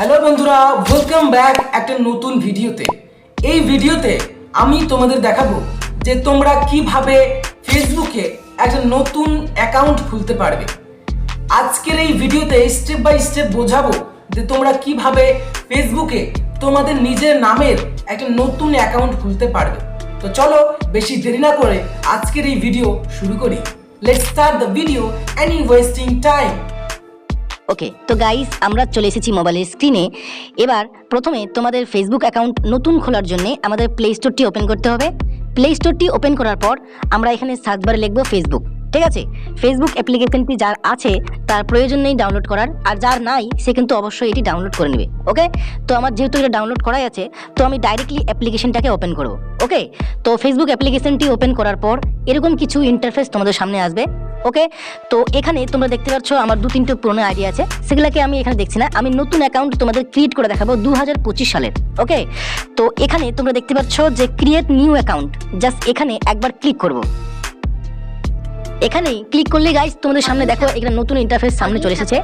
Hello বন্ধুরা, welcome back একটা নতুন ভিডিওতে। এই ভিডিওতে আমি তোমাদের দেখাবো যে তোমরা কিভাবে ফেসবুকে একটা নতুন অ্যাকাউন্ট খুলতে পারবে। আজকের এই ভিডিওতে স্টেপ বাই স্টেপ বোঝাবো যে তোমরা কিভাবে ফেসবুকে তোমাদের নিজের নামের একটা নতুন অ্যাকাউন্ট খুলতে পারবে। তো চলো বেশি দেরি না করে আজকের এই ভিডিও শুরু করি। Let's start the video any wasting time. Okay, তো গাইস আমরা চলে এসেছি মোবাইলের স্ক্রিনে। এবার প্রথমে তোমাদের ফেসবুক অ্যাকাউন্ট নতুন খোলার জন্য আমাদের প্লে স্টোরটি ওপেন করতে হবে। প্লে স্টোরটি ওপেন করার পর আমরা এখানে সার্চ বারে লিখব ফেসবুক। ঠিক আছে, ফেসবুক অ্যাপ্লিকেশনটি যার আছে তার প্রয়োজন নেই ডাউনলোড করার, আর যার নাই সে কিন্তু অবশ্যই এটি ডাউনলোড করে নেবে। ওকে, তো আমার যেহেতু এটা ডাউনলোড করাই আছে তো আমি ডাইরেক্টলি অ্যাপ্লিকেশনটাকে ওপেন করব। ওকে, তো ফেসবুক অ্যাপ্লিকেশনটি ওপেন করার পর এরকম কিছু ইন্টারফেস তোমাদের সামনে আসবে। ওকে, তো এখানে তোমরা দেখতে পাচ্ছ আমার 2-3টে পুরনো আইডি আছে, সেগুলোকে আমি এখানে দেখছি না। আমি নতুন অ্যাকাউন্ট তোমাদের ক্রিয়েট করে দেখাবো 2025 সালের। ওকে, তো এখানে তোমরা দেখতে পাচ্ছ যে ক্রিয়েট নিউ অ্যাকাউন্ট, জাস্ট এখানে একবার ক্লিক করব। এখানে ক্লিক করলে গাইস তোমাদের সামনে দেখো এখানে নতুন ইন্টারফেস সামনে চলে এসেছে।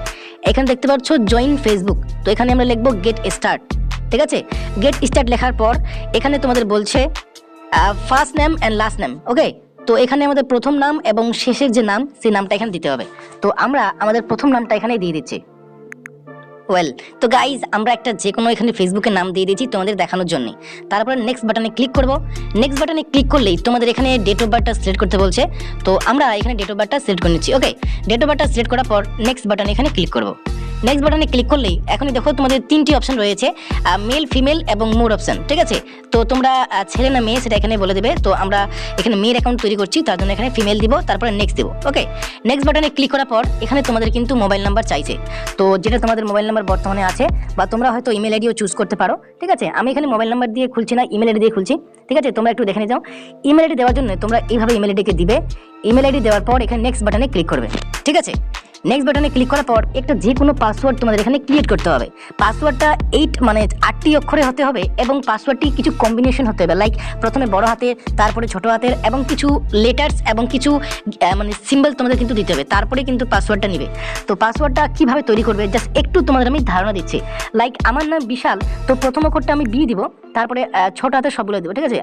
এখানে দেখতে পাচ্ছ জয়েন ফেসবুক, তো এখানে আমরা লিখবো গেট স্টার্ট। ঠিক আছে, গেট স্টার্ট লেখার পর এখানে তোমাদের বলছে first name and last name. Okay, তো এখানে আমাদের প্রথম নাম এবং শেষের যে নাম সেই নামটা এখানে দিতে হবে। তো আমরা আমাদের প্রথম নামটা এখানে দিয়ে দিচ্ছি। ওয়েল, তো গাইজ আমরা একটা যে কোনো এখানে ফেসবুকের নাম দিয়ে দিয়েছি তোমাদের দেখানোর জন্য। তারপরে নেক্সট বাটনে ক্লিক করব। নেক্সট বাটনে ক্লিক করলেই তোমাদের এখানে ডেট অফ বার্থটা সিলেক্ট করতে বলছে, তো আমরা এখানে ডেট অফ বার্থটা সিলেক্ট করে নিচ্ছি। ওকে, ডেট অফ বার্থটা সিলেক্ট করার পর নেক্সট বাটনে এখানে ক্লিক করব। নেক্সট বাটনে ক্লিক করলেই এখনই দেখো তোমাদের 3টি অপশন রয়েছে, মেল, ফিমেল এবং মোর অপশন। ঠিক আছে, তো তোমরা ছেলে না মেয়ে সেটা এখানে বলে দেবে। তো আমরা এখানে মেয়ের অ্যাকাউন্ট তৈরি করছি, তার জন্য এখানে ফিমেল দিব, তারপরে নেক্সট দিব। ওকে, নেক্সট বাটনে ক্লিক করার পর এখানে তোমাদের কিন্তু মোবাইল নাম্বার চাইছে, তো যেটা তোমাদের মোবাইল নাম্বার বর্তমানে আছে, বা তোমরা হয়তো ইমেল আইডিও চুজ করতে পারো। ঠিক আছে, আমি এখানে মোবাইল নাম্বার দিয়ে খুলছি না, ইমেল আইডি দিয়ে খুলছি। ঠিক আছে, তোমরা একটু দেখে নিয়ে যাও। ইমেল আইডি দেওয়ার জন্য তোমরা এইভাবে ইমেল আইডিকে দিবে। ইমেল আইডি দেওয়ার পর এখানে নেক্সট বাটনে ক্লিক করবে। ঠিক আছে, নেক্সট বাটনে ক্লিক করার পর একটা যে কোনো পাসওয়ার্ড তোমাদের এখানে ক্রিয়েট করতে হবে। পাসওয়ার্ডটা 8টি অক্ষরে হতে হবে এবং পাসওয়ার্ডটি কিছু কম্বিনেশন হতে হবে, লাইক প্রথমে বড় হাতের, তারপরে ছোট হাতের এবং কিছু লেটার্স এবং কিছু সিম্বল তোমাদের কিন্তু দিতে হবে, তারপরে কিন্তু পাসওয়ার্ডটা নিবে। তো পাসওয়ার্ডটা কিভাবে তৈরি করবে জাস্ট একটু তোমাদের আমি ধারণা দিচ্ছি। লাইক আমার নাম বিশাল, তো প্রথম অক্ষরটা আমি বি দিব, তারপরে ছোট হাতের সবগুলো দেবো। ঠিক আছে,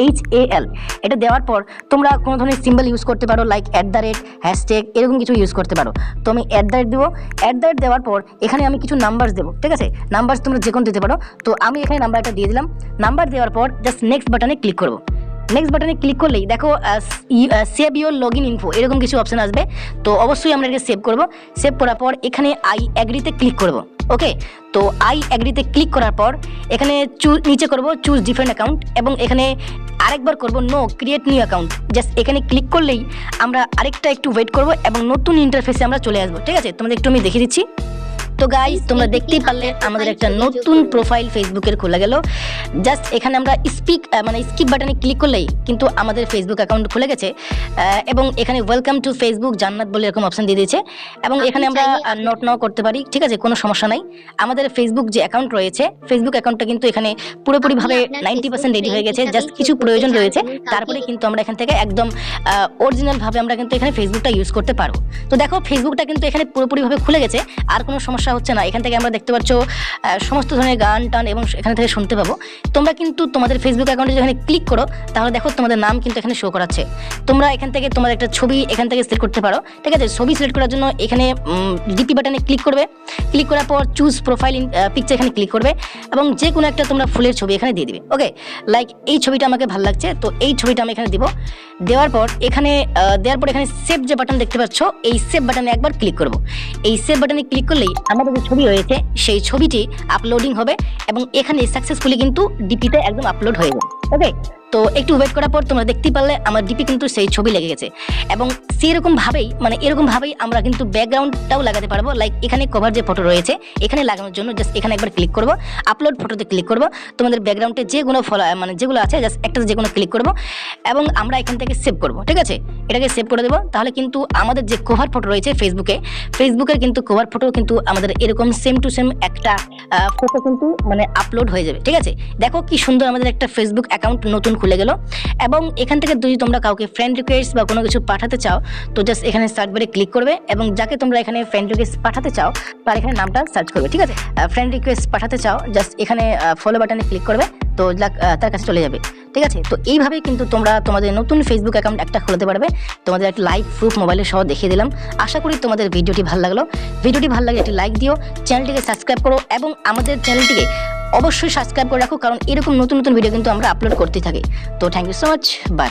ISHAL, এটা দেওয়ার পর তোমরা কোনো ধরনের সিম্বল ইউজ করতে পারো, লাইক @ হ্যাশট্যাগ এরকম কিছু ইউজ করতে পারো। তো আমি @ দেবো। @ দেওয়ার পর এখানে আমি কিছু নাম্বারস দেবো। ঠিক আছে, নাম্বারস তোমরা যে কোনো দিতে পারো, তো আমি এখানে নাম্বারটা দিয়ে দিলাম। নাম্বার দেওয়ার পর জাস্ট নেক্সট বাটনে ক্লিক করবো। নেক্সট বাটনে ক্লিক করলেই দেখো save your log in info এরকম কিছু অপশন আসবে, তো অবশ্যই আমরা এটাকে সেভ করব। সেভ করার পর এখানে আই অ্যাগ্রিতে ক্লিক করব। ওকে, তো আই অ্যাগ্রিতে ক্লিক করার পর এখানে নিচে করব চুজ ডিফারেন্ট অ্যাকাউন্ট এবং এখানে আরেকবার করব no create new account. Just এখানে ক্লিক করলেই আমরা আরেকটা একটু ওয়েট করব এবং নতুন ইন্টারফেসে আমরা চলে আসবো। ঠিক আছে, তোমাদের একটু আমি দেখিয়ে দিচ্ছি। তো গাইস তোমরা দেখতেই পারলে আমাদের একটা নতুন প্রোফাইল ফেসবুকের খোলা গেল। জাস্ট এখানে আমরা স্কিপ বাটনে ক্লিক করলেই কিন্তু আমাদের ফেসবুক অ্যাকাউন্ট খুলে গেছে এবং এখানে ওয়েলকাম টু ফেসবুক জান্নাত বলে এরকম অপশন দিয়ে দিয়েছে এবং এখানে আমরা নোট নাও করতে পারি। ঠিক আছে, কোনো সমস্যা নাই। আমাদের ফেসবুক যে অ্যাকাউন্ট রয়েছে, ফেসবুক অ্যাকাউন্টটা কিন্তু এখানে পুরোপুরিভাবে 90% রেডি হয়ে গেছে। জাস্ট কিছু প্রয়োজন রয়েছে, তারপরে কিন্তু আমরা এখান থেকে একদম অরিজিনালভাবে আমরা কিন্তু এখানে ফেসবুকটা ইউজ করতে পারবো। তো দেখো ফেসবুকটা কিন্তু এখানে পুরোপুরিভাবে খুলে গেছে, আর কোনো সমস্যা হচ্ছে না। এখান থেকে আমরা দেখতে পাচ্ছ সমস্ত ধরনের গান টান এবং এখান থেকে শুনতে পাবো। তোমরা কিন্তু তোমাদের ফেসবুক অ্যাকাউন্টে যেখানে ক্লিক করো তাহলে দেখো তোমাদের নাম কিন্তু এখানে শো করাচ্ছে। তোমরা এখান থেকে তোমাদের একটা ছবি এখান থেকে সিলেক্ট করতে পারো। ঠিক আছে, ছবি সিলেক্ট করার জন্য এখানে ডিপি বাটনে ক্লিক করবে। ক্লিক করার পর চুজ প্রোফাইল ইন পিকচার এখানে ক্লিক করবে এবং যে কোনো একটা তোমরা ফুলের ছবি এখানে দিয়ে দিবে। ওকে, লাইক এই ছবিটা আমাকে ভালো লাগছে, তো এই ছবিটা আমি এখানে দিব। দেওয়ার পর এখানে সেভ যে বাটন দেখতে পাচ্ছ, এই সেভ বাটনে একবার ক্লিক করব। এই সেভ বাটনে ক্লিক করলেই আমাদের যে ছবি রয়েছে সেই ছবিটি আপলোডিং হবে এবং এখানে সাকসেসফুলি কিন্তু ডিপিতে একদম আপলোড হয়ে যাবে। ওকে, তো একটু ওয়েট করার পর তোমরা দেখতেই পারলে আমার ডিপি কিন্তু সেই ছবি লেগে গেছে এবং সেরকমভাবেই এরকমভাবেই আমরা কিন্তু ব্যাকগ্রাউন্ডটাও লাগাতে পারবো। লাইক এখানে কভার যে ফটো রয়েছে এখানে লাগানোর জন্য জাস্ট এখানে একবার ক্লিক করবো, আপলোড ফটোতে ক্লিক করবো। তোমাদের ব্যাকগ্রাউন্ডে যেগুলো যেগুলো আছে জাস্ট একটাতে যে কোনো ক্লিক করবো এবং আমরা এখান থেকে সেভ করবো। ঠিক আছে, এটাকে সেভ করে দেবো। তাহলে কিন্তু আমাদের যে কভার ফটো রয়েছে ফেসবুকের কিন্তু কভার ফটো কিন্তু আমাদের এরকম সেম টু সেম একটা ফটো কিন্তু মানে আপলোড হয়ে যাবে। ঠিক আছে, দেখো কি সুন্দর আমাদের একটা ফেসবুক অ্যাকাউন্ট নতুন খুলে গেল। এবং এখান থেকে যদি তোমরা কাউকে ফ্রেন্ড রিকোয়েস্ট বা কোনো কিছু পাঠাতে চাও, তো জাস্ট এখানে সার্চ বারে ক্লিক করবে এবং যাকে তোমরা এখানে ফ্রেন্ড রিকোয়েস্ট পাঠাতে চাও তার এখানে নামটা সার্চ করবে। ঠিক আছে, ফ্রেন্ড রিকোয়েস্ট পাঠাতে চাও, জাস্ট এখানে ফলো বাটনে ক্লিক করবে, তো তার কাছে চলে যাবে। ঠিক আছে, তো এইভাবেই কিন্তু তোমরা তোমাদের নতুন ফেসবুক অ্যাকাউন্ট একটা খুলতে পারবে। তোমাদের একটা লাইভ প্রুফ মোবাইলে সহ দেখিয়ে দিলাম। আশা করি তোমাদের ভিডিওটি ভালো লাগলো। ভিডিওটি ভালো লাগলে একটি লাইক দিও, চ্যানেলটিকে সাবস্ক্রাইব করো এবং আমাদের চ্যানেলটিকে অবশ্যই সাবস্ক্রাইব করে রাখো, কারণ এরকম নতুন নতুন ভিডিও কিন্তু আমরা আপলোড করতে থাকি। তো thank you so much, bye by.